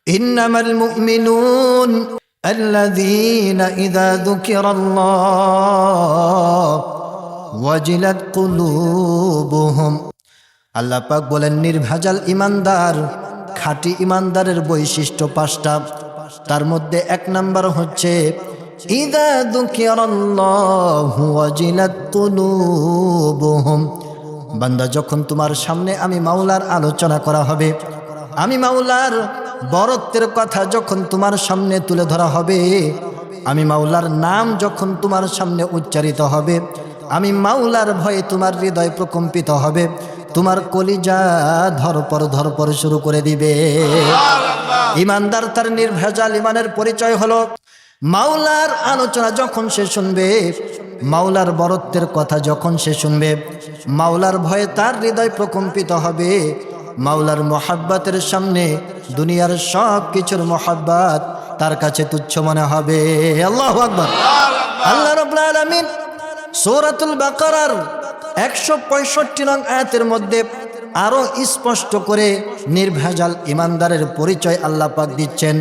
ইন্নামাল মুমিনুন আল্লাযীনা ইযা যুকিরাল্লাহ ওয়াজিলাত কুলুবুহুম। আল্লাহ পাক বলেন নির্ভেজাল ঈমানদার, খাঁটি ঈমানদারের বৈশিষ্ট্য 5টা। তার মধ্যে 1 নাম্বার হচ্ছে ইযা যুকিরাল্লাহু ওয়াজিলাত কুলুবুহুম। বান্দা, যখন তোমার সামনে আমি মাওলার আলোচনা করা হবে, আমি মাওলার বরত্বের কথা যখন তোমার সামনে তুলে ধরা হবে, আমি মাওলার নাম যখন তোমার সামনে উচ্চারিত হবে, আমি মাওলার ভয়ে তোমার হৃদয় প্রকম্পিত হবে, তোমার কলিজা ধরপর শুরু করে দিবে। ঈমানদার তার নির্ভেজাল ঈমানের পরিচয় হলো মাওলার আলোচনা যখন সে শুনবে, মাওলার বরত্বের কথা যখন সে শুনবে, মাওলার ভয়ে তার হৃদয় প্রকম্পিত হবে। মাওলার মোহাব্বতের সামনে দুনিয়ার সব কিছুর মোহাব্বত তার কাছে তুচ্ছ মনে হবে। আল্লাহু আকবার। আল্লাহ রাব্বুল আলামিন সূরাতুল বাকারার 165 নং আয়াতের মধ্যে আরো স্পষ্ট করে নির্ভেজাল ঈমানদারের পরিচয় আল্লাহ পাক দিচ্ছেন।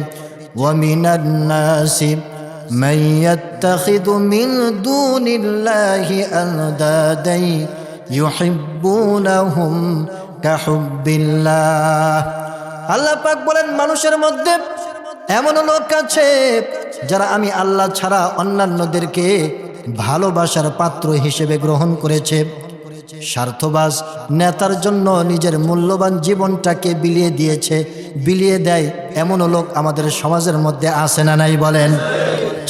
ওয়া মিনান নাসি মান ইয়াত্তাখিযু মিন দুনিল্লাহি আনদাদান ইউহিব্বুনাহুম কাহুব্বিল্লাহ। আল্লাহ পাক বলেন মানুষের মধ্যে এমন লোক আছে যারা আমি আল্লাহ ছাড়া অন্যান্যদেরকে ভালোবাসার পাত্র হিসেবে গ্রহণ করেছে। স্বার্থবাজ নেতার জন্য নিজের মূল্যবান জীবনটাকে বিলিয়ে দেয় এমন লোক আমাদের সমাজের মধ্যে আছে না নাই বলেন?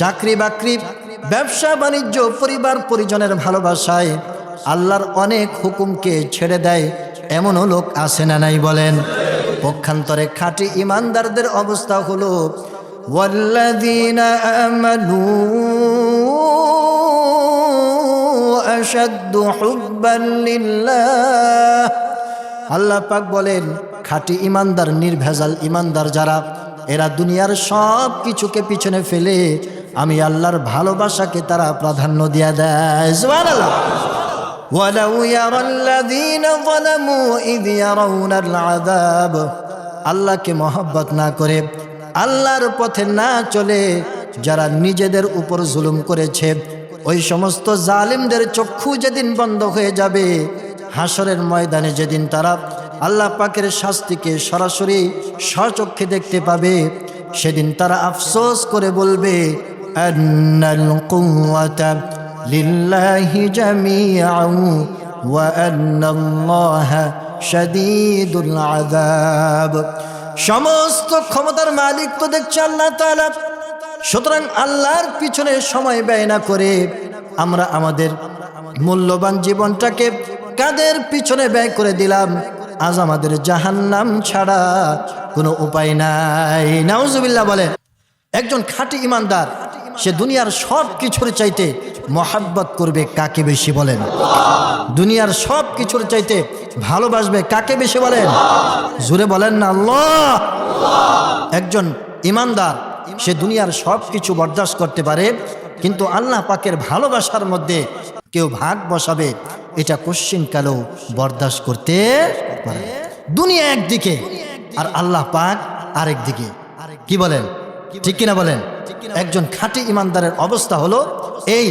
চাকরি বাকরি, ব্যবসা বাণিজ্য, পরিবার পরিজনের ভালোবাসায় আল্লাহর অনেক হুকুমকে ছেড়ে দেয় এমনও লোক আছে না নাই বলেন? পক্ষান্তরে খাঁটি ঈমানদারদের অবস্থা হলো ওয়াল্লাযীনা আমানু আশাদ্দু হুব্বান লিল্লাহ। আল্লাহ পাক বলেন খাঁটি ঈমানদার, নির্ভেজাল ঈমানদার যারা, এরা দুনিয়ার সব কিছুকে পিছনে ফেলে আমি আল্লাহর ভালোবাসাকে তারা প্রাধান্য দিয়ে দেয়। সুবহানাল্লাহ। ওয়ালাউ ইয়ারাল্লাযীনা যালামু ইয ইয়ারাউনাল আযাব। আল্লাহকে মহব্বত না করে, আল্লাহর পথে না চলে যারা নিজেদের উপর জুলুম করেছে, ওই সমস্ত জালিমদের চক্ষু যেদিন বন্ধ হয়ে যাবে, হাসরের ময়দানে যেদিন তারা আল্লাহ পাকের শাস্তিকে সরাসরি স্বচক্ষে দেখতে পাবে, সেদিন তারা আফসোস করে বলবে আন্নাল কুওয়াতা লিল্লাহি জামিআন ওয়া আন্নাল্লাহা শাদীদুল আযাব। সমস্ত ক্ষমতার মালিক তো দেখছে আল্লাহ তাআলা। সুতরাং আল্লাহর পিছনে সময় ব্যয় না করে আমরা আমাদের মূল্যবান জীবনটাকে কাদের পিছনে ব্যয় করে দিলাম? আজ আমাদের জাহান্নাম ছাড়া কোনো উপায় নাই। নাউজুবিল্লাহ বলেন। একজন খাঁটি ঈমানদার সে দুনিয়ার সব কিছুর চাইতে মহাব্বত করবে কাকে বেশি বলেন? দুনিয়ার সব কিছুর চাইতে ভালোবাসবে কাকে বেশি বলেন? জোরে বলেন না আল্লাহ। একজন ঈমানদার সে দুনিয়ার সব কিছু বরদাস্ত করতে পারে, কিন্তু আল্লাহ পাকের ভালোবাসার মধ্যে কেউ ভাগ বসাবে এটা কোশ্চিনকালেও বরদাস্ত করতে পারে। দুনিয়া একদিকে আর আল্লাহ পাক আরেক দিকে। কি বলেন? ঠিক কিনা বলেন? একজন খাঁটি ঈমানদারের অবস্থা হলো এই